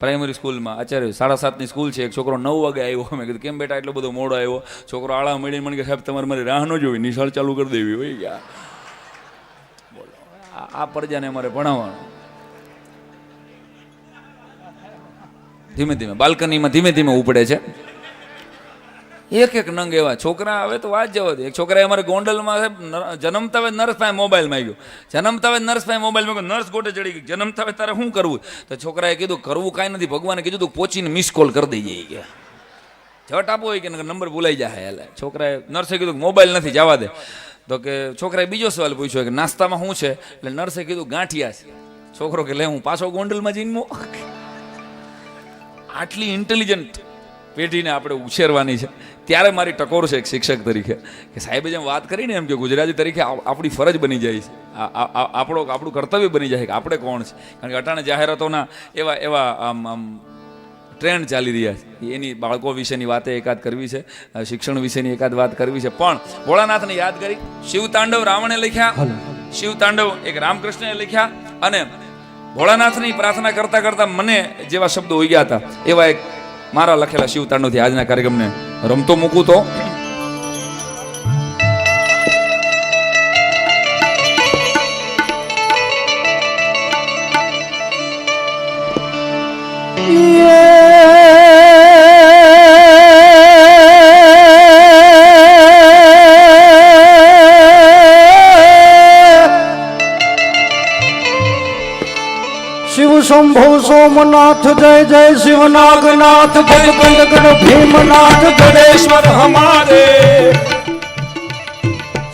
Primary સ્કૂલમાં Acharya 7:30ની school છે. એક છોકરો 9 વાગે આવ્યો. મેં કીધું કેમ બેટા એટલો બધો મોડો આવ્યો? છોકરો આળા મળીને મને કે સાહેબ તમારે મારી રાહ ન જોવી, નિશાળ ચાલુ કરી દેવી હોય ગયા. બોલો આ પ્રજાને અમારે ભણાવવાનું. ધીમે ધીમે બાલ્કનીમાં ધીમે ધીમે ઉપડે છે એક એક નંગ એવા છોકરા. હવે તો વાત જવા દે. એક છોકરાએ અમારે ગોંડલમાં જન્મતા હોય નર્સ પાસે મોબાઈલ માંગ્યો. જન્મતા હોય નર્સ પાસે મોબાઈલ માંગ્યો. નર્સ ગોટે ચડી ગઈ. જન્મતા હોય તારે શું કરવું? તો છોકરાએ કીધું કરવું કાંઈ નથી, ભગવાને કીધું તું પોચીને મિસ કોલ કરી દઈએ કે ઝટ આપો હોય કે નંબર ભૂલાઈ જાય. એટલે છોકરાએ નર્સે કીધું મોબાઈલ નથી જવા દે. તો કે છોકરાએ બીજો સવાલ પૂછ્યો કે નાસ્તામાં શું છે? એટલે નર્સે કીધું ગાંઠિયા છે. છોકરો કે લે હું પાછો ગોંડલમાં જઈને આટલી ઇન્ટેલિજન્ટ પેઢીને આપણે ઉછેરવાની છે. ત્યારે મારી ટકોર છે એક શિક્ષક તરીકે કે સાહેબે જેમ વાત કરીને એમ કે ગુજરાતી તરીકે આપણી ફરજ બની જાય છે, આપણું કર્તવ્ય બની જાય કે આપણે કોણ છે. કારણ કે અટાણે જાહેરાતોના એવા એવા આમ ટ્રેન્ડ ચાલી રહ્યા છે. એની બાળકો વિશેની વાતે એકાદ કરવી છે, શિક્ષણ વિશેની એકાદ વાત કરવી છે. પણ ભોળાનાથને યાદ કરી શિવતાંડવ રાવણે લખ્યા, શિવતાંડવ એક રામકૃષ્ણએ લખ્યા, અને ભોળાનાથની પ્રાર્થના કરતા કરતા મને જેવા શબ્દો ઉગ્યા હતા એવા એક મારા લખેલા શિવતાંડવથી આજના કાર્યક્રમને રમતો મૂકું તો शिव शंभो सोमनाथ जय जय शिवनागनाथ भगवंत गण भीमनाथ गणेश्वर हमारे.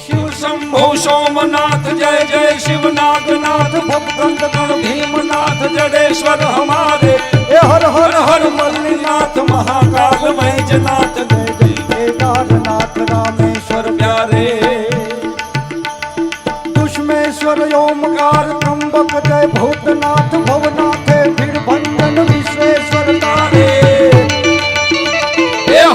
शिव शंभो सोमनाथ जय जय शिवनागनाथ भगवंत गण भीमनाथ गणेश्वर हमारे. हर हर हर मल्लीनाथ महाकाल मैजनाथ जय जय केदारनाथ रामेश्वर प्यारे. दुष्मेश्वर ओमकार त्र्यंबक जय भूतनाथ भवनाथ भीड़ भंजन विश्वेश्वर तारे.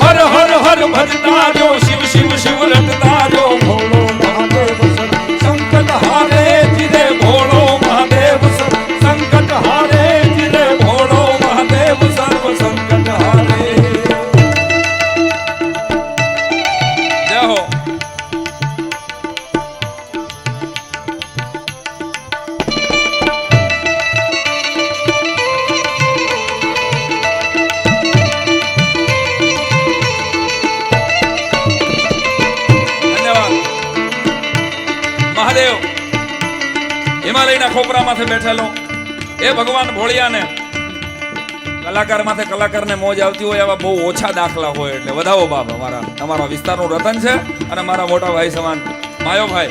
हर हर हर भजतारो शिव शिव शिव रटतारो भोलो महादेव सर संकट हारे जिरे भोलो महादेव सर संकट हारे जिरे भोलो महादेव सर्व संकट हारे. जय हो. મહાદેવ હિમાલયના ખોપરા માથે બેઠેલો એ ભગવાન ભોળિયાને કલાકાર માથે કલાકારને મોજ આવતી હોય એવા બહુ ઓછા દાખલા હોય. એટલે વધાવો બાપ તમારા વિસ્તારનું રતન છે અને મારા મોટા ભાઈ સમાન માયો ભાઈ.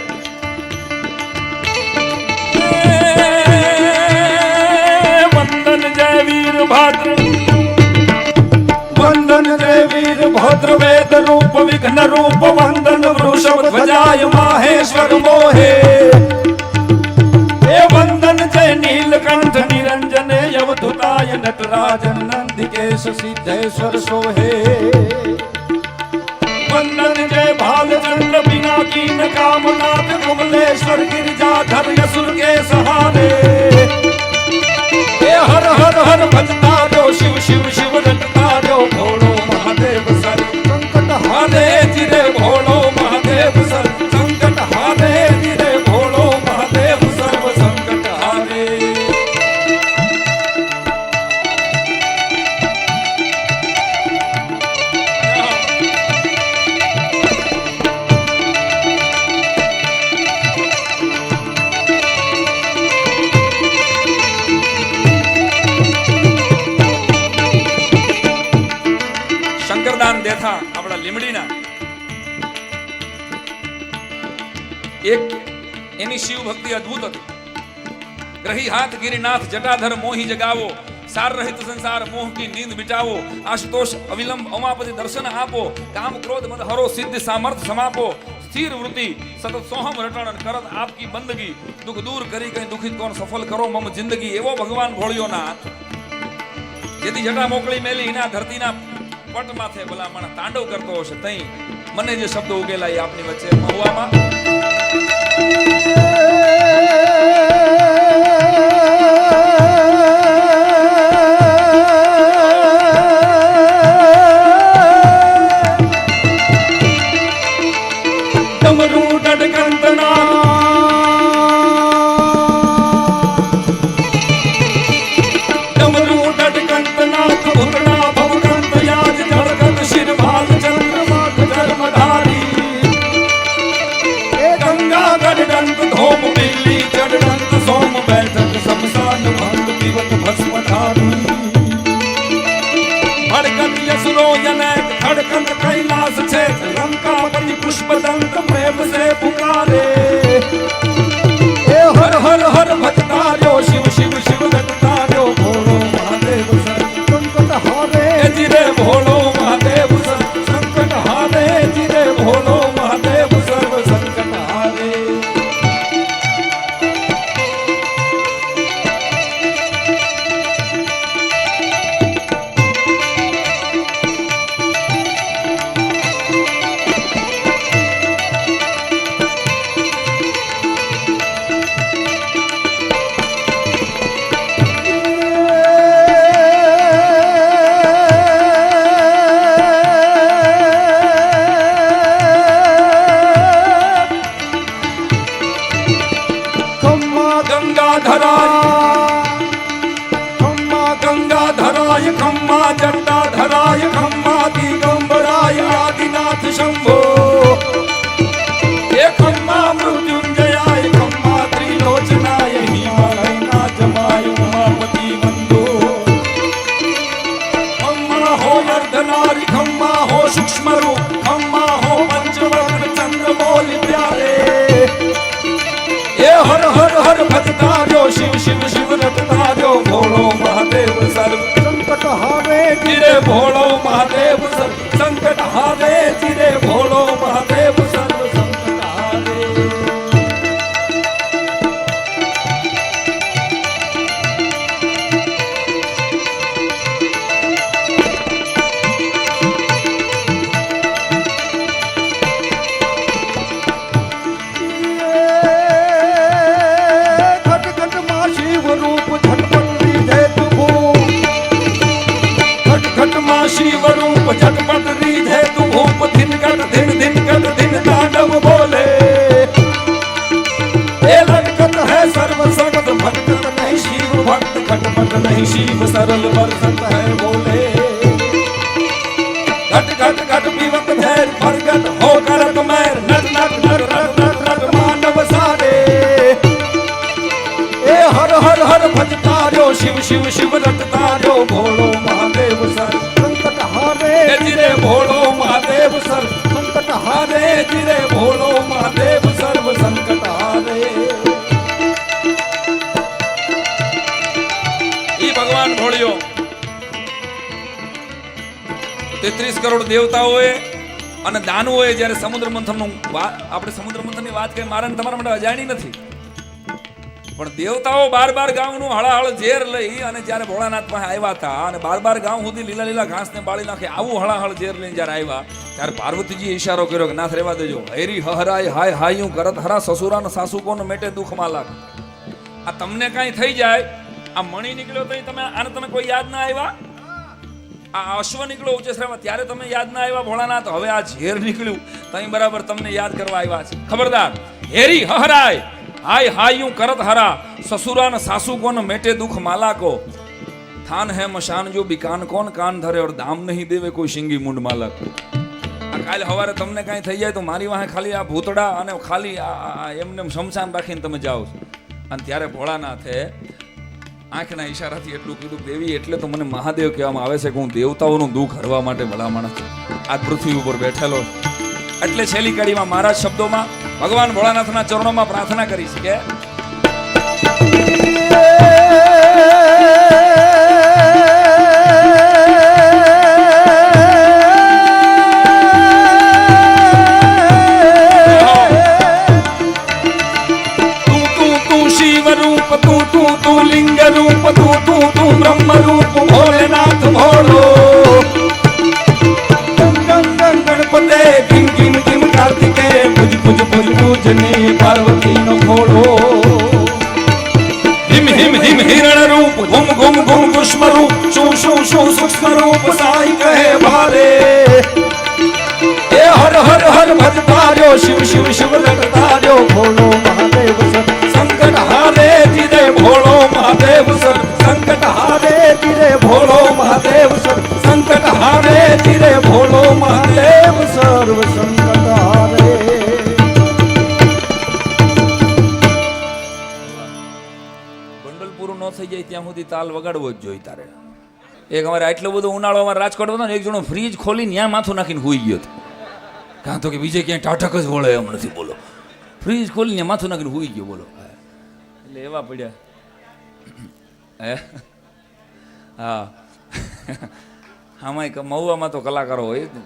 વંદન જય વીર ભાદ્ર, वंदन जय वीर भद्र वेद रूप विघ्न रूप वंदन वृषभ ध्वजाय माहेश्वर मोहे. वंदन जय नीलकंठ निरंजन अवधुताय नटराजन नंदिकेश सिद्धेश्वर सोहे. वंदन जय भालचंद्र पिनाकीन कामनाथ कमलेश्वर गिरिजाधर असुर के सहारे. हर हर हर भजता जो शिव शिव शिव रटता जो भोलो महादेव सर संकट हारे जिरे भोलो महादेव सर संकट हारे जिरे भोलो महादेव सर्व संकट हारे. શંકરદાન દેથા આપણા લીમડીના એક એની શિવ ભક્તિ અદ્ભુત હતી. ગ્રહી હાથ ગિરિનાથ જટાધર મોહી જગાવો, સાર રહિત સંસાર મોહ કી નીંદ મિટાવો, આશુતોષ અવિલંબ અમાપતિ દર્શન આપો, કામ ક્રોધ મદ હરો સિદ્ધ સામર્થ સમાપો, સ્થિર વૃત્તિ સતત સોહમ રટણ કરત આપકી બંદગી, દુઃખ દૂર કરી કઈ દુખિત કોણ સફળ કરો મમ જિંદગી. એવો ભગવાન ભોળિયોના જેથી જટા મોકળી મેલી એના ધરતીના પટ માથે ભલામણ તાંડવ કરતો હશે. તઈ મને જે શબ્દો ઉગેલા એ આપની વચ્ચે મહુવામાં निकलो जनक धड़कन कैलाश से लंकापति पुष्पदंत प्रेम से पुकारे ए हर हर हर भजतारो शिव शिव शिव भजतारो भोलो महादेव सर संकट हारे जिरे भोलो महादेव सर संकट हारे जिरे भोलो महादेव सर्व संकट हारे खम्मा जटाधराय खम्मा दिगंबराय आदिनाथ शंभो हे खम्मा मृत्युंजयाय खम्मा त्रिलोचनाय हिमालयनाथमाय उमापति वंदो खम्मा हो अर्धनारी खम्मा हो सूक्ष्म रूप खम्मा हो पंचवक्र चंद्रमौलि प्यारे ये हर हर हर भजतारो शिव शिव शिव रटतारो भोलो महादेव सर्व संकट हारे जिरे भोलो महादेव सर्व संकट हारे जिरे भोलो महादेव सर्व संकट हारे शिव रूप झटपट रीझे तू भूप दिन कट दिन तांडव बोले ये लटकत है सर्व सकत भटकत नहीं शिव भक्त खटपट नहीं शिव सरल बरसत है बोले घट घट घट विवत झैर प्रगट हो करत मैर नट नट नट नट नट नट मानव सारे ए हर हर हर भजतारो शिव शिव शिव रटतारो भोलो महादेव सर जिरे भोलो महादेव सर्व संकट हारे जिरे भोलो महादेव सर्व संकट हारे ई भगवान भोळियो 33 કરોડ દેવતાઓએ અને દાનવોએ જ્યારે સમુદ્ર મંથનનું આપણે સમુદ્ર મંથનની વાત કરી મારા તમારા માટે અજાણી નથી પણ દેવતાઓ 12 ગામનું હળાહળ ઝેર લઈ અને જ્યારે ભોળાનાથ પાસે આવ્યા હતા અને 12 ગામ સુધી લીલા લીલા ઘાસને બાળી નાખે આવું હળાહળ ઝેર લઈને જ્યારે આવ્યા ત્યારે પાર્વતીજીએ ઈશારો કર્યો કે નાથ રહેવા દેજો હૈરી હહરાય હાય હાયું કરત હરા સસુરાન સાસુ કોનો મેટે દુઃખમાં લાગ આ તમને કાંઈ થઈ જાય આ મણી નીકળ્યો તો તમે આને તમે કોઈ યાદ ના આવ્યા આ અશ્વ નીકળ્યો ઉચેસરામાં ત્યારે તમે યાદ ના આવ્યા ભોળાનાથ હવે આ ઝેર નીકળ્યું તઈ બરાબર તમને યાદ કરવા આવ્યા છે ખબરદાર હેરી હહરાય हाय हायूं करत हरा ससुरान सासू कोन मेटे दुख माला को थान है मशान जो बिकान कोन कान धरे और दाम नहीं देवे कोई शिंगी मुंड मालक आ काल हवारे तमने काई થઈ જાય તો મારી વાહે ખાલી આ ભૂતડા અને ખાલી એમને શમશાન રાખીને તમે જાઓ અને ત્યારે ભોળાનાથે આંખના ઈશારાથી એટલું કીધું દેવી એટલે તો મને મહાદેવ કહેવામાં આવે છે કે હું દેવતાઓનું દુઃખ હરવા માટે ભલામણ આ પૃથ્વી ઉપર બેઠેલો એટલે છેલ્લી કડીમાં મારા શબ્દોમાં ભગવાન ભોળાનાથના ચરણોમાં પ્રાર્થના કરીશ કે તું શિવ રૂપ તું લિંગ રૂપ તું બ્રહ્મ રૂપ Bholenath ભોળો ગણપતે Kim Kim Kim કાર્તિકે Bhuj Bhuj Bhuj ભુજને Parvati નો ઘોડો હિમ હિમ હિમ હિરણ રૂપ ઘુમ ઘુમ ઘુમ કુષ્મ રૂપ શું શું શું સૂક્ષ્મ રૂપ સાઈ કહે ભારે એ હર હર હર ભજતાર્યો શિવ શિવ શિવ લટતાર્યો ભોળો મહાદેવ સર સંકટ હારે જીરે ભોળો મહાદેવ સર સંકટ હારે જીરે ભોળો મહાદેવ સર સંકટ હારે જીરે ભોળો મહાદેવ સર્વ સંકટ હારે બંડલ પૂરું ન થઈ જાય ત્યાં સુધી તાલ વગાડવો જ જોઈએ તારે એક અમારે આટલો બધો ઉનાળો અમારે રાજકોટ હતો ને, એક જણો ફ્રીજ ખોલીને ત્યાં માથું નાખીને સૂઈ ગયો હતો. કાં તો કે બીજે ક્યાંય ટાઢક જ વળે એમ નથી, બોલો. ફ્રીજ ખોલીને માથું નાખીને સૂઈ ગયો, બોલો. એટલે એવા પડ્યા હે. હા, આમાંય મહુવામાં તો કલાકારો હોય જ ને.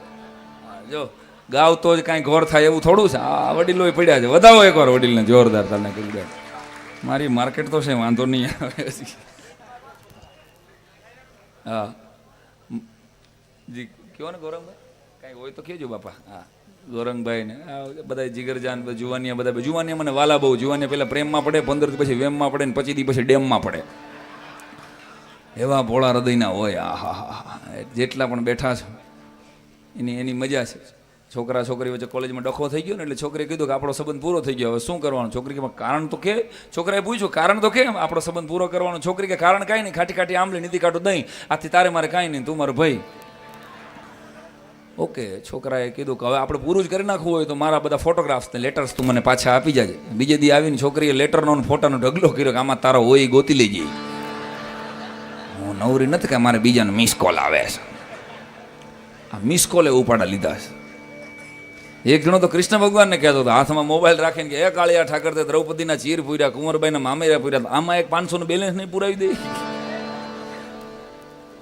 જો ગાવ તો જ કાંઈ ઘોર થાય એવું થોડું છે. આ વડીલો પડ્યા છે, વધાવો એકવાર વડીલને જોરદાર તમને કીધું. મારી માર્કેટ તો છે, વાંધો નહીં આવે. હા જી કયો ને ગૌરંગભાઈ, કાંઈ હોય તો કહેજો બાપા. હા ગૌરંગભાઈ ને બધા જીગરજાન જુવાનિયા, બધા જુવાનિયા મને વાલા બહુ. જુવાનિયા પહેલાં પ્રેમમાં પડે, 15 દી પછી વેમમાં પડે ને 25 દી પછી ડેમમાં પડે. એવા ભોળા હૃદયના હોય. આ હા હા, જેટલા પણ બેઠા છો એની મજા છે. છોકરા છોકરી વચ્ચે કોલેજમાં ડખો થઈ ગયો ને, એટલે છોકરીએ કીધું કે આપણો સંબંધ પૂરો થઈ ગયો, હવે શું કરવાનું? છોકરી કે કારણ તો કે, છોકરાએ પૂછ્યું કારણ તો કે આપણો સંબંધ પૂરો કરવાનો. છોકરી કે કારણ કાંઈ નહીં, ખાટી ખાટી આંબલી નીતિ કાઢું દહીં, આથી તારે મારે કાંઈ નહીં, તું મારો ભાઈ. ઓકે, છોકરાએ કીધું કે હવે આપણે પૂરું જ કરી નાખવું હોય તો મારા બધા ફોટોગ્રાફ્સ ને લેટર્સ તું મને પાછા આપી જાજે. બીજે દી આવીને છોકરીએ લેટરનો ફોટાનો ઢગલો કર્યો કે આમાં તારો હોય ગોતી લેજે. હું નવરી નથી કે મારે બીજાને મિસ કોલ આવે છે. આ મિસ કોલે ઉપાડા લીધા છે. એક જણો તો કૃષ્ણ ભગવાનને કહેતો હતો, હાથમાં મોબાઈલ રાખીને કે એ કાળિયા ઠાકર તે દ્રૌપદીના ચીર પૂર્યા, કુંવરબાઈના મામેરા પૂર્યા, આમાં એક 500નું બેલેન્સ નહીં પુરાવી દે.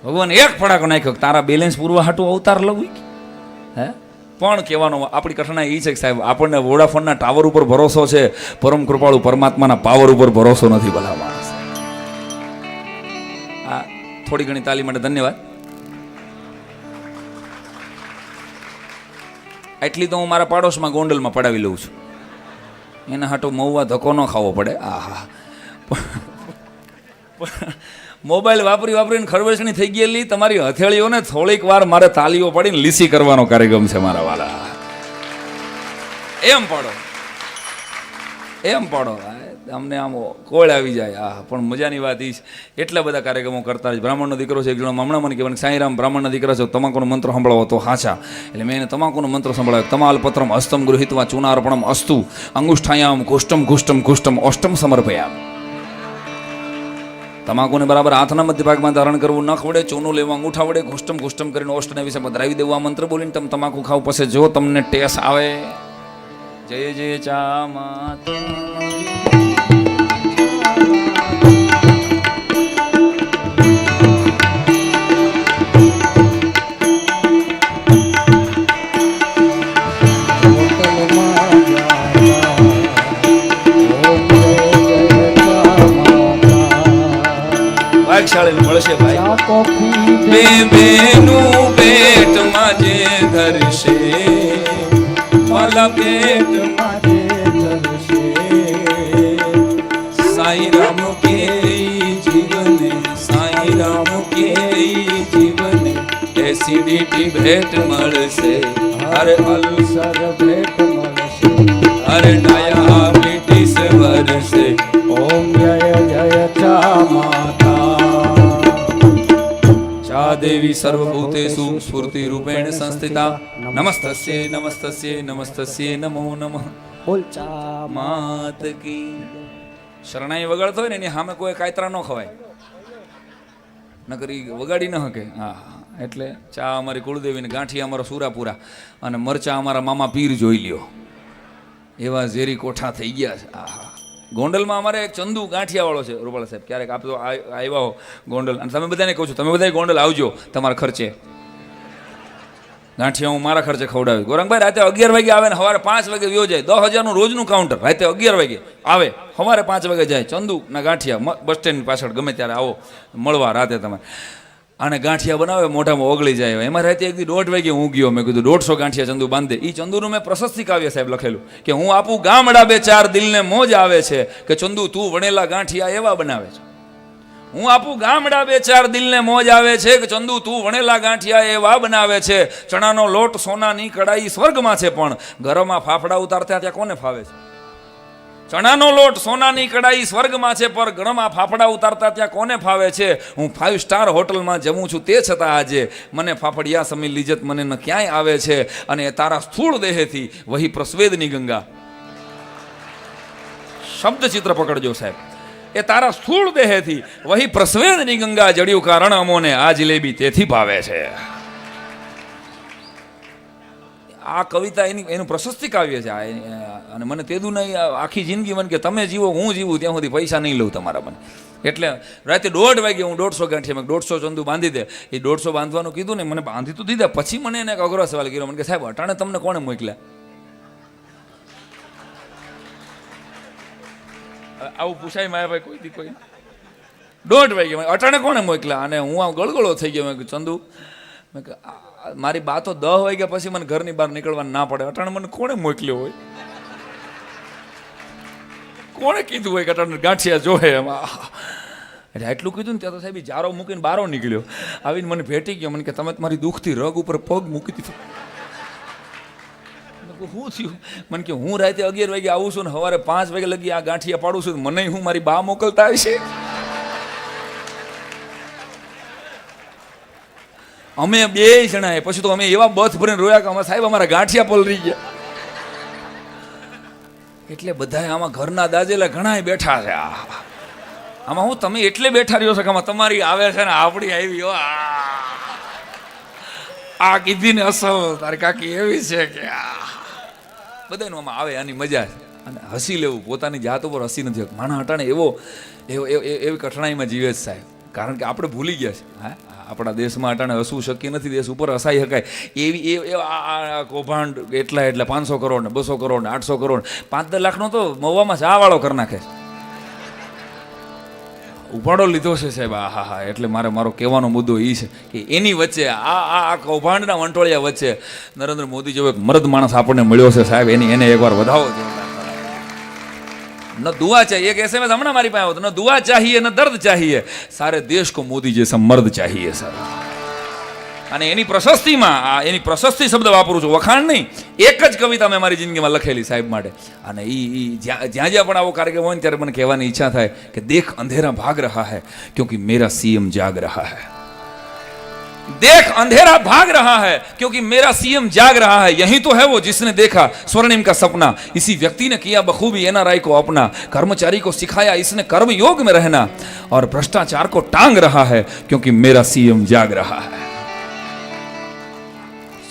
ભગવાન એક ફડાકો નાખ્યો, તારા બેલેન્સ પૂરવા હાટું અવતાર લઉં. હે પણ કહેવાનો આપણી કઠણાઈ એ છે કે સાહેબ, આપણને વોડાફોનના ટાવર ઉપર ભરોસો છે, પરમ કૃપાળુ પરમાત્માના પાવર ઉપર ભરોસો નથી. ભલા માણસ. આ થોડી ઘણી તાલી માટે ધન્યવાદ. એટલી તો હું મારા પાડોશમાં ગોંડલમાં પડાવી લઉં છું. એના હાટો મહુવા ધક્કો ન ખાવો પડે. આહા, મોબાઈલ વાપરી વાપરીને ખરવેચણી થઈ ગયેલી તમારી હથેળીઓને થોડીક વાર મારે તાલીઓ પાડીને લીસી કરવાનો કાર્યક્રમ છે મારા વાલા. એમ પાડો, એમ પાડો, અમને આમ કોળ આવી જાય. આ પણ મજાની વાત એ છે, એટલા બધા કાર્યક્રમો કરતા જ. બ્રાહ્મણનો દીકરો છે એક જણો, હમણાં મને કહેવાય સાંઈરામ બ્રાહ્મણના દીકરા છે, તમાકુનો મંત્ર સંભળાવો તો હાચા. એટલે મેં એને તમાકુનો મંત્ર સંભળાવ્યો. તમાલ પત્રમ હસ્તમ ગૃહિત્વા ચૂનાર્પણમ અસ્તુ અંગુષ્ઠાયામ કુષ્ટમ કુષ્ટમ કુષ્ટમ ઓષ્ટમ સમર્પયામ. તમાકુને બરાબર હાથના મધ્ય ભાગમાં ધારણ કરવું, નખ વડે ચૂનું લેવું, અંગૂઠા વડે ઘુષ્ટમ ઘુષ્ટમ કરીને ઓષ્ટને વિશે પધરાવી દેવું. આ મંત્ર બોલીને તમે તમાકુ ખાવ, પછી જો તમને ટેસ આવે. જય જય ચા માતા. ભાગશાળી મળશે ભાઈ. બે બેનું પેટમાં જે ધરશે, માલા પેટમાં જે ધરશે, સાઈ રામ કે જીવને, સાઈ રામ કે જીવને એસિડિટી ભેટ મળશે, અરે અલ્સર ભેટ મળશે, અરે ડાયાબિટીસ વરસે. ઓમ જય જય ચા માતા. ચા દેવી સર્વભૂતેષુ સ્ફૂર્તિ રૂપેણ સંસ્થિતા. નમસ્તસ્ય નમસ્તસ્ય નમસ્તસ્ય નમો નમઃ. બોલ ચા માત કી. શરણાઈ વગાડતો હોય ને એની સામે કોઈ કાયતરા ન ખવાય, નકરી વગાડી ન શકે. હા, એટલે ચા અમારી કુળદેવીને, ગાંઠિયા અમારા સુરાપુરા, અને મરચા અમારા મામા પીર જોઈ લ્યો. એવા ઝેરી કોઠા થઈ ગયા છે. આહા, ગોંડલમાં અમારે એક ચંદુ ગાંઠિયાવાળો છે રૂપાલા સાહેબ. ક્યારેક આપ તો આવ્યા હો ગોંડલ, અને તમે બધાને કહું છું, તમે બધા ગોંડલ આવજો તમારા ખર્ચે. ગાંઠિયા હું મારા ખર્ચે ખવડાવી. ગોરંગભાઈ રાતે 11 વાગે આવે ને સવારે 5 વાગે વ્યો જાય. 10,000નું રોજનું કાઉન્ટર. રાતે 11 વાગે આવે, સવારે 5 વાગે જાય. ચંદુના ગાંઠિયા બસ સ્ટેન્ડ પાછળ ગમે ત્યારે આવો મળવા રાતે તમારે. અને ગાંઠિયા બનાવે, મોઢામાં ઓગળી જાય. એમાં રાતે એક દી 1:30 વાગે હું ગયો. મેં કીધું 150 ગાંઠિયા ચંદુ બાંધે. એ ચંદુનું મેં પ્રશસ્તિ કાવ્ય સાહેબ લખેલું કે હું આપું ગામડા 2-4 દિલને મોજ આવે છે, કે ચંદુ તું વણેલા ગાંઠિયા એવા બનાવે છે. હું આપું ગામડા 2-4 દિલને મોજ આવે છે, કે ચંદુ તું વણેલા ગાંઠિયા એવા બનાવે છે. ચણાનો લોટ સોનાની કડાઈ સ્વર્ગમાં છે, પણ ઘરમાં ફાફડા ઉતારતા ત્યાં કોને ફાવે છે? ચણાનો લોટ સોનાની કડાઈ સ્વર્ગમાં છે, પર ગણમાં ફાફડા ઉતારતા ત્યાં કોને ફાવે છે? હું 5 સ્ટાર હોટલમાં જમું છું, તે છતાં આજે મને ફાફડિયા સમી લિજ્જત મને ન ક્યાંય આવે છે. અને તારા સ્થૂળ દેહેથી વહી પ્રસ્વેદની ગંગા. શબ્દ ચિત્ર પકડજો સાહેબ. એ તારા સ્થૂળ દેહેથી વહી પ્રસ્વેદની ગંગા જડ્યું કારણ અમોને આ જલેબી તેથી ભાવે છે. આ કવિતા એનું પ્રશસ્તિ કાવ્ય છે અને મને તેદું નહીં આખી જિંદગી મને કે તમે જીવો હું જીવું ત્યાં સુધી પૈસા નહીં લઉં તમારા મને. એટલે રાતે 1:30 વાગે હું 150 ગાંઠિયા મેં 150 ચંદુ બાંધી દે. એ 150 બાંધવાનું કીધું ને મને બાંધી તો દીધા. પછી મને એને એક અઘરો સવાલ કર્યો. મને કે સાહેબ અટાણે તમને કોણે મોકલ્યા? આવું પૂછાય માયાભાઈ કોઈ દી કોઈ 1:30 વાગે અટાણે કોણે મોકલ્યા? અને હું આમ ગળગળો થઈ ગયો. મેં કીધું ચંદુ મેં કે મારી બા તો 10 વાગ્યા પછી મને ઘરની બહાર નીકળવાનું ના પડે. અટાણે મને કોણે મોકલ્યો હોય? કોણે કીધું હોય કે અટાણે ગાંઠિયા જોહે એમાં? એટલે આટલું કીધું ને ત્યાં તો સાહેબ જારો મૂકીને બારો નીકળ્યો. આવીને મને ભેટી ગયો. મને કે તમે મારી દુઃખથી રગ ઉપર પગ મૂકી દીધો. શું થયું? મને કે હું રાતે 11 વાગે આવું છું ને સવારે 5 વાગે લગી આ ગાંઠિયા પાડું છું. મને હું મારી બા મોકલતા હશે? અમે 2 જણાએ પછી તો અમે એવા બથ ભરીને રોયા કે અમે સાહેબ અમારા ગાંઠિયા પલરી ગયા. એટલે બધા આમાં ઘરના દાજેલા ઘણા બેઠા છે. આમાં હું તમે એટલે બેઠા રહ્યો છો કે આમાં તમારી આવે છે ને આપણી આવી. આ કીધી ને અસલ તારી કાકી એવી છે કે બધાનું આમાં આવે. આની મજા છે. અને હસી લેવું, પોતાની જાત ઉપર હસી નથી. માણા હટાણે એવી કઠણાઈમાં જીવે છે સાહેબ. કારણ કે આપણે ભૂલી ગયા છે. હા, આપણા દેશમાં અટાણે હસવું શક્ય નથી. દેશ ઉપર હસાઈ શકાય એવી કૌભાંડ એટલા 500 કરોડ ને 200 કરોડ ને 800 કરોડ 5-10 લાખનો તો મવામાં ચાવાળો કરી નાખે છે. ઉપાડો લીધો છે સાહેબ. હા. એટલે મારો કહેવાનો મુદ્દો એ છે કે એની વચ્ચે આ કૌભાંડના વંટોળિયા વચ્ચે નરેન્દ્ર મોદી જેવો એક મર્દ માણસ આપણને મળ્યો છે સાહેબ. એને એકવાર વધાવો છે. न दुआ चाहिए, एक SMS हमारा हमारी पाया होता, न दुआ चाहिए न दर्द चाहिए, सारे देश को मोदी जैसा मर्द चाहिए सर. અને એની પ્રશસ્તિ શબ્દ વાપરું છું, વખાણ નહીં. એક જ કવિતા મેં મારી જિંદગીમાં લખેલી સાહેબ માટે. અને જ્યાં પણ આવો કાર્યક્રમ હોય ને ત્યારે મને કહેવાની ઈચ્છા થાય કે દેખ અંધેરા ભાગ રહા है क्योंकि मेरा सीएम जाग रहा है. देख अंधेरा भाग रहा है क्योंकि मेरा सीएम जाग रहा है. यही तो है वो जिसने देखा स्वर्णिम का सपना. इसी व्यक्ति ने किया बखूबी एनआरआई को अपना. कर्मचारी को सिखाया इसने कर्म योग में रहना और भ्रष्टाचार को टांग रहा है क्योंकि मेरा सीएम जाग रहा है.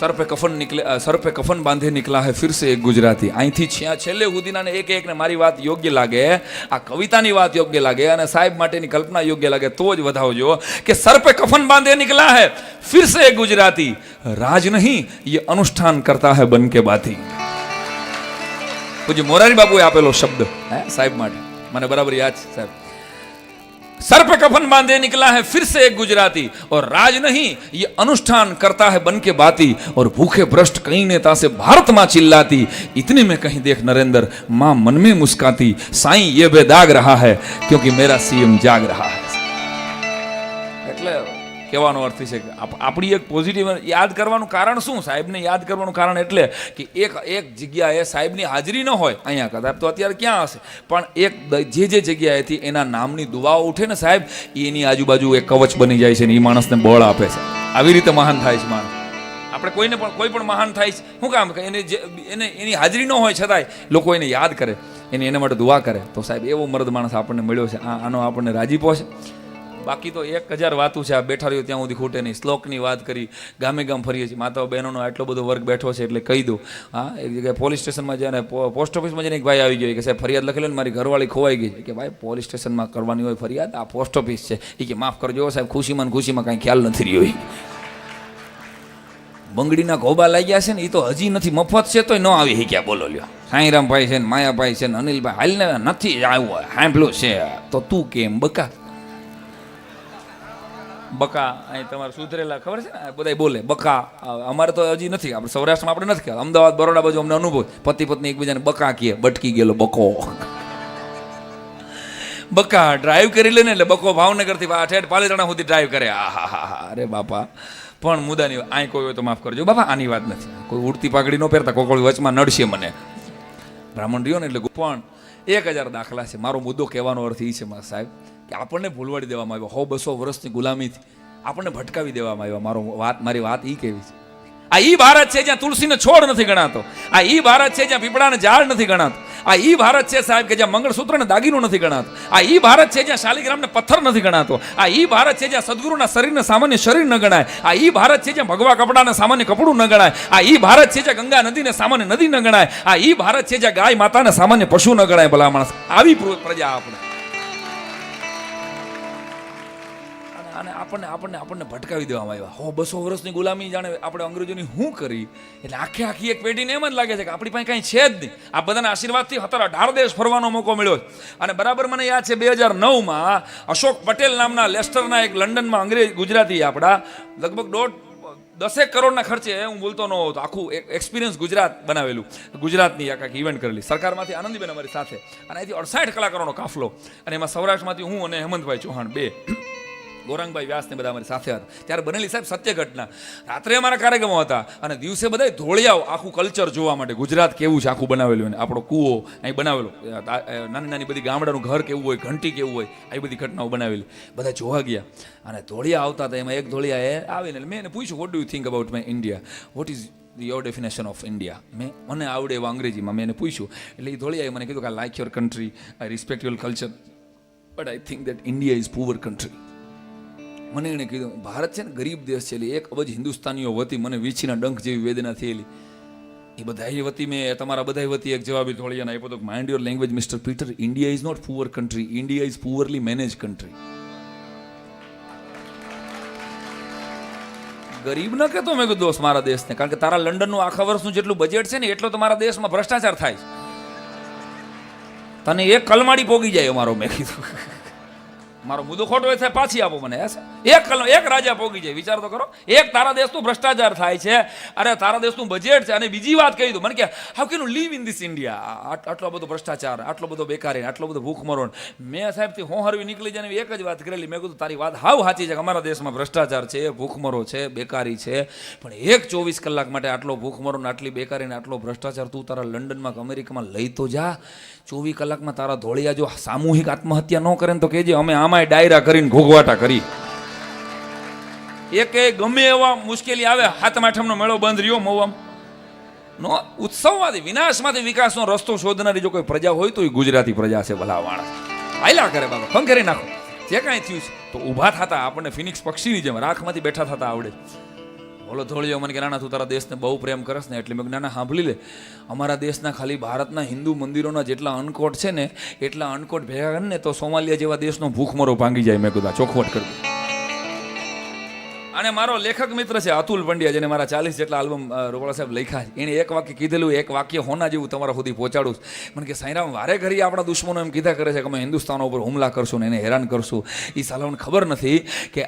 सर पे कफन बांधे निकला है फिर से एक गुजराती. અહીંથી છેલ્લે સુધીના ને એક ને મારી વાત યોગ્ય લાગે, આ કવિતાની વાત યોગ્ય લાગે અને સાહેબ માટેની કલ્પના યોગ્ય લાગે તો જ વધાવજો કે સર पे कफन बांधे निकला है फिर से एक गुजराती. राज नहीं ये अनुष्ठान करता है बन के बाती. પૂજ્ય મોરારી બાપુએ આપેલો શબ્દ સાહેબ માટે મને બરાબર યાદ છે સાહેબ. सर पे कफन बांधे निकला है फिर से एक गुजराती और राज नहीं ये अनुष्ठान करता है बन के बाती. और भूखे भ्रष्ट कई नेता से भारत मां चिल्लाती. इतने में कहीं देख नरेंद्र मां मन में मुस्काती. साईं ये बेदाग रहा है क्योंकि मेरा सीएम जाग रहा है. એટલે કહેવાનો અર્થ છે કે આપણી એક પોઝિટિવ યાદ કરવાનું કારણ શું? સાહેબને યાદ કરવાનું કારણ એટલે કે એક જગ્યાએ સાહેબની હાજરી ન હોય, અહીંયા કદાચ તો અત્યારે ક્યાં હશે, પણ જે જગ્યાએથી એના નામની દુઆઓ ઉઠે ને સાહેબ, એની આજુબાજુ એક કવચ બની જાય છે ને એ માણસને બળ આપે છે. આવી રીતે મહાન થાય છે માણસ. આપણે કોઈ પણ મહાન થાય છે શું કામ કે એની હાજરી ન હોય છતાંય લોકો એને યાદ કરે, એના માટે દુઆ કરે. તો સાહેબ એવો મર્દ માણસ આપણને મળ્યો છે. આનો આપણને રાજીપો છે. બાકી તો 1000 વાતું છે. આ બેઠા રહ્યો ત્યાં સુધી ખૂટે નહીં. શ્લોકની વાત કરી, ગામે ગામ ફરીએ છીએ. માતાઓ બહેનોનો આટલો બધો વર્ગ બેઠો છે એટલે કહી દઉં. હા, એક જગ્યાએ પોલીસ સ્ટેશનમાં જઈને પોસ્ટ ઓફિસમાં જઈને એક ભાઈ આવી ગયો કે સાહેબ ફરિયાદ લખેલી ને મારી ઘરવાળી ખોવાઈ ગઈ છે. કે ભાઈ પોલીસ સ્ટેશનમાં કરવાની હોય ફરિયાદ, આ પોસ્ટ ઓફિસ છે. એ કે માફ કરજો સાહેબ, ખુશીમાં કાંઈ ખ્યાલ નથી રહ્યો. બંગડીના ઘોબા લાગ્યા છે ને એ તો હજી નથી, મફત છે તોય ન આવી શક્યા. બોલો લ્યો, સાંઈરામભાઈ છે ને માયાભાઈ છે ને અનિલભાઈ હાલ ને નથી આવ્યું, સાંભળ્યું છે તો તું કેમ બકા અહીં તમારે સુધરેલા ખબર છે ને બધા બોલે બકા. અમારે તો હજી નથી, આપણે સૌરાષ્ટ્રમાં આપણે નથી કહેવાય. અમદાવાદ બરોડા બાજુ અમને અનુભવ, પતિ પત્ની એકબીજાને બકા કહે, બટકી ગયેલો બકો. બકા ડ્રાઈવ કરી લે ને એટલે બકો ભાવનગરથી ઠેઠ પાલીતાણા સુધી ડ્રાઈવ કરે. હા અરે બાપા. પણ મુદ્દાની અહીં કોઈ હોય તો માફ કરજો બાપા, આની વાત નથી. કોઈ ઉડતી પાઘડી ન પહેરતા, કોઈ વચમાં નડશે મને. બ્રાહ્મણ રહ્યો ને એટલે પણ 1000 દાખલા છે. મારો મુદ્દો કહેવાનો અર્થ એ છે મારા સાહેબ કે આપણને ભૂલવાડી દેવામાં આવ્યો. 100-200 વર્ષની ગુલામીથી આપણને ભટકાવી દેવામાં આવ્યા. મારી વાત એ કેવી છે? આ ઈ ભારત છે જ્યાં તુલસીનો છોડ નથી ગણાતો. આ ઈ ભારત છે જ્યાં પીપળાને ઝાડ નથી ગણાતો. આ ઈ ભારત છે સાહેબ કે જ્યાં મંગળસૂત્રને દાગીનો નથી ગણાતો. આ ઈ ભારત છે જ્યાં શાલિગ્રામને પથ્થર નથી ગણાતો. આ ઈ ભારત છે જ્યાં સદગુરુના શરીરને સામાન્ય શરીર ન ગણાય. આ ઈ ભારત છે જ્યાં ભગવા કપડાને સામાન્ય કપડું ન ગણાય. આ ઈ ભારત છે જ્યાં ગંગા નદીને સામાન્ય નદી ન ગણાય. આ ઈ ભારત છે જ્યાં ગાય માતાને સામાન્ય પશુ ન ગણાય. ભલા માણસ, આવી પ્રજા આપણે. અને આપણને ભટકાવી દેવામાં આવ્યા. 200 વર્ષની ગુલામી જાણે આપણે અંગ્રેજોની શું કરી, એટલે આખી એક પેઢીને એમ જ લાગે છે કે આપણી પાસે કાંઈ છે જ નહીં. આ બધાના આશીર્વાદથી 17-18 દેશ ફરવાનો મોકો મળ્યો. અને બરાબર મને યાદ છે 2009માં અશોક પટેલ નામના લેસ્ટરના એક લંડનમાં અંગ્રેજ ગુજરાતી આપણા લગભગ 10 કરોડના ખર્ચે, હું બોલતો ન હોતો, આખું એક એક્સપિરિયન્સ ગુજરાત બનાવેલું. ગુજરાતની આખી ઇવેન્ટ કરેલી સરકારમાંથી. આનંદીબેન અમારી સાથે, અને અહીંથી 68 કલાકારોનો કાફલો, અને એમાં સૌરાષ્ટ્રમાંથી હું અને હેમંતભાઈ ચૌહાણ બે, ગોરંગભાઈ વ્યાસ ને બધા અમારી સાથે હતા. ત્યારે બનેલી સાહેબ સત્ય ઘટના. રાત્રે અમારા કાર્યક્રમો હતા અને દિવસે બધા ધોળિયાઓ આખું કલ્ચર જોવા માટે, ગુજરાત કેવું છે આખું બનાવેલું. આપણો કૂવો અહીં બનાવેલો, નાની બધી ગામડાનું ઘર કેવું હોય, ઘંટી કેવું હોય, આવી બધી ઘટનાઓ બનાવેલી. બધા જોવા ગયા અને ધોળિયા આવતા હતા. એમાં એક ધોળિયાએ આવીને મેં એને પૂછ્યું, what do you think about my India, what is your definition of India. મને આવડે એવા અંગ્રેજીમાં મેં એને પૂછ્યું. એટલે એ ધોળિયાએ મને કીધું કે I like your country, I respect your culture, but I think that India is poor country. મને એણે કીધું, ભારત છે ને ગરીબ દેશ છે, એટલે 1 અબજ હિન્દુસ્તાનીઓ વતી મને વીછીના ડંખ જેવી વેદના થયેલી. એ બધા વતી મેં તમારા બધા વતી એક જવાબ ધોળિયાને આપ્યો હતો, mind your language mister Peter, India is not poor country, India is poorly manage country. ગરીબ ન કહેતો મેં કીધું દોસ્ત મારા દેશને, કારણ કે તારા લંડનનું આખા વર્ષનું જેટલું બજેટ છે ને એટલો તો મારા દેશમાં ભ્રષ્ટાચાર થાય છે. તને એક કલમાડી પોગી જાય અમારો. મેં કીધું મારો મુદ્દો ખોટો હોય થાય પાછી આપો મને. એક રાજા પોગી જાય. વિચાર તો કરો, એક તારા દેશનું ભ્રષ્ટાચાર થાય છે, અરે તારા દેશનું બજેટ છે. અને બીજી વાત કહી દઉં, મને કે how can you live in this India, આટલો બધો ભ્રષ્ટાચાર, આટલો બધો બેકારી, આટલો બધો ભૂખમરણ. મેં સાહેબથી હોહરવી નીકળી જાય એક જ વાત કરેલી. મેં કીધું તારી વાત હાવ સાચી છે કે અમારા દેશમાં ભ્રષ્ટાચાર છે, ભૂખમરો છે, બેકારી છે, પણ 24 કલાક માટે આટલો ભૂખમરો, આટલી બેકારી ને આટલો ભ્રષ્ટાચાર તું તારા લંડનમાં કે અમેરિકામાં લઈ તો જા. 24 કલાકમાં તારા ધોળિયા જો સામૂહિક આત્મહત્યા ન કરે ને તો કહેજે અમે આમાંય ડાયરા કરીને ઘોઘવાટા કરી. એક ગમે એવા મુશ્કેલી આવે, હાથમ આઠમનો મેળો બંધ રહ્યો મોવામાં નો ઉત્સવમાંથી વિનાશમાંથી વિકાસનો રસ્તો શોધનારી જો કોઈ પ્રજા હોય તો એ ગુજરાતી પ્રજા છે. ભલા માણસ હાલ્યા કરે બાબા, ખંખેરી નાખો. જે કાંઈ થયું છે તો ઊભા થતા આપણને ફિનિક્સ પક્ષીની જેમ રાખમાંથી બેઠા થતા આવડે. બોલો ધોળિયો મને કે નાના તું તારા દેશને બહુ પ્રેમ કરસ ને, એટલે મેં નાના સાંભળી લે, અમારા દેશના ખાલી ભારતના હિન્દુ મંદિરોના જેટલા અનકોટ છે ને એટલા અનકોટ ભેગા કરીને તો સોમાલિયા જેવા દેશનો ભૂખમરો ભાંગી જાય. મેં કીધું ચોખવટ કરી. અને મારો લેખક મિત્ર છે અતુલ પંડ્યા, જેને મારા 40 જેટલા આલ્બમ રોવાળા સાહેબ લખ્યા છે, એણે એક વાક્ય કીધેલું, એક વાક્ય હોના જેવું તમારા સુધી પહોંચાડું. મને કે સાંઈરામ વારે ઘડી આપણા દુશ્મનો એમ કીધા કરે છે કે અમે હિન્દુસ્તાન ઉપર હુમલા કરશું ને એને હેરાન કરશું. એ સાલાઓને ખબર નથી કે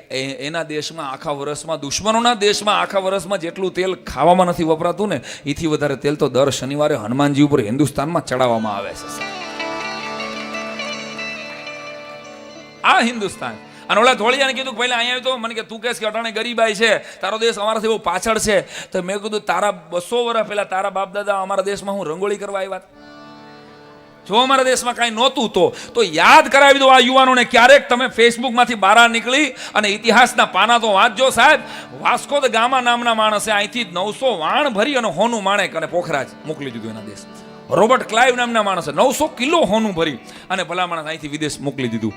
એના દેશમાં આખા વર્ષમાં, દુશ્મનોના દેશમાં આખા વર્ષમાં જેટલું તેલ ખાવામાં નથી વપરાતું ને એથી વધારે તેલ તો દર શનિવારે હનુમાનજી ઉપર હિન્દુસ્તાનમાં ચડાવવામાં આવે છે. આ હિન્દુસ્તાન. અને ઓલા ધોળિયાને કીધું પહેલા અહીંયા તો મને કે તું કહેશ કે અટાણે ગરીબાઈ છે, તારો દેશ અમારાથી બહુ પાછળ છે. તો મેં કીધું તારા 200 વર્ષ પહેલા તારા બાપ દાદા અમારા દેશમાં હું રંગોળી કરવા આવ્યા? જો અમારા દેશમાં કાંઈ નહોતું તો યાદ કરાવી દો આ યુવાનોને. ક્યારેક તમે ફેસબુકમાંથી બહાર નીકળી અને ઇતિહાસના પાના તો વાંચજો સાહેબ. વાસ્કો દ ગામા નામના માણસે અહીંથી 900 વાણ ભરી અને હોનું માણેક અને પોખરાજ મોકલી દીધું એના દેશ. રોબર્ટ ક્લાઇવ નામના માણસે 900 કિલો હોનું ભરી અને ભલા માણસ અહીંથી વિદેશ મોકલી દીધું.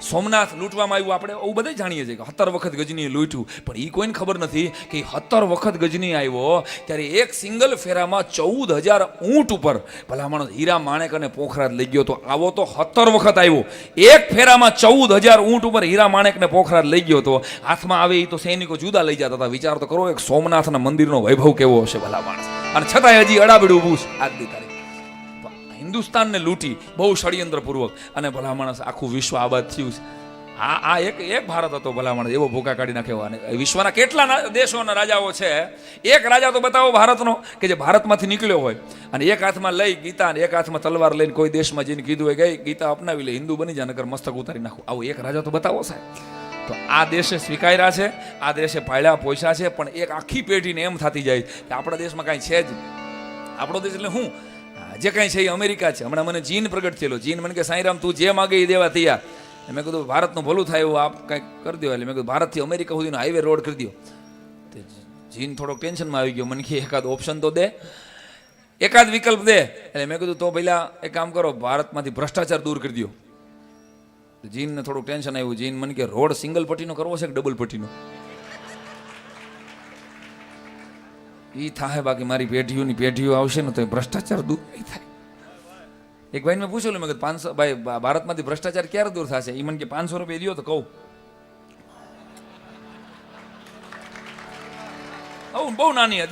સોમનાથ લૂંટવામાં આવ્યું, આપણે એવું બધા જાણીએ છીએ કે 17 વખત ગજનીએ લૂંટ્યું, પણ એ કોઈને ખબર નથી કે 17 વખત ગજની આવ્યો ત્યારે એક સિંગલ ફેરામાં 14,000 ઊંટ ઉપર ભલા માણસ હીરા માણેક અને પોખરાજ લઈ ગયો. તો આવો તો 17 વખત આવ્યો, એક ફેરામાં 14,000 ઊંટ ઉપર હીરા માણેક ને પોખરાજ લઈ ગયો. તો હાથમાં આવે એ તો સૈનિકો જુદા લઈ જતા હતા. વિચાર તો કરો એક સોમનાથના મંદિરનો વૈભવ કેવો હશે ભલા માણસ. અને છતાંય હજી અડાબડું ઊભું છે આજની તારીખ. હિન્દુસ્તાનને લૂંટી બહુ ષડયંત્રપૂર્વક અને ભલા માણસ આખું વિશ્વ આબાદ થયું છે. આ એક ભારત હતો ભલા માણસ, એવો ભૂકા કાઢી નાખ્યો. અને વિશ્વના કેટલા દેશોના રાજાઓ છે, એક રાજા તો બતાવો ભારતનો કે જે ભારતમાંથી નીકળ્યો હોય અને એક હાથમાં લઈ ગીતા અને એક હાથમાં તલવાર લઈને કોઈ દેશમાં જઈને કીધું હોય ગઈ ગીતા અપનાવી લે, હિન્દુ બની જાય, નકર મસ્તક ઉતારી નાખું. આવો એક રાજા તો બતાવો સાહેબ. તો આ દેશે સ્વીકાર્યા છે, આ દેશે પાળ્યા પોષ્યા છે, પણ એક આખી પેઢીને એમ થતી જાય કે આપણા દેશમાં કાંઈ છે જ. આપણો દેશ એટલે હું જે કાંઈ છે એ અમેરિકા છે. હમણાં મને ચીન પ્રગટ થયેલો. ચીન મને કે સાંઈરામ તું જે માગે એ દેવા તૈયાર. મેં કીધું ભારતનું ભલું થાય એવું આપ કંઈક કરી દો. એટલે મેં કીધું ભારતથી અમેરિકા સુધીનો હાઈવે રોડ કરી દો. ચીન થોડોક ટેન્શનમાં આવી ગયો. મને કે એકાદ ઓપ્શન તો દે. એકાદ વિકલ્પ દે. એટલે મેં કીધું તો પહેલા એક કામ કરો, ભારતમાંથી ભ્રષ્ટાચાર દૂર કરી દો. જીનને થોડું ટેન્શન આવ્યું. જીન મને કે રોડ સિંગલ પટ્ટીનો કરવો છે કે ડબલ પટ્ટીનો? એ થાય, બાકી મારી પેઢીઓની પેઢીઓ આવશે ને તો એ ભ્રષ્ટાચાર દૂર નહીં થાય. એક ભાઈ મેં પૂછેલું, મેં કીધું 500 ભાઈ ભારતમાંથી ભ્રષ્ટાચાર ક્યારે દૂર થશે? એ મને કે 500 રૂપિયા દો તો કહું. બહુ નાની હતી.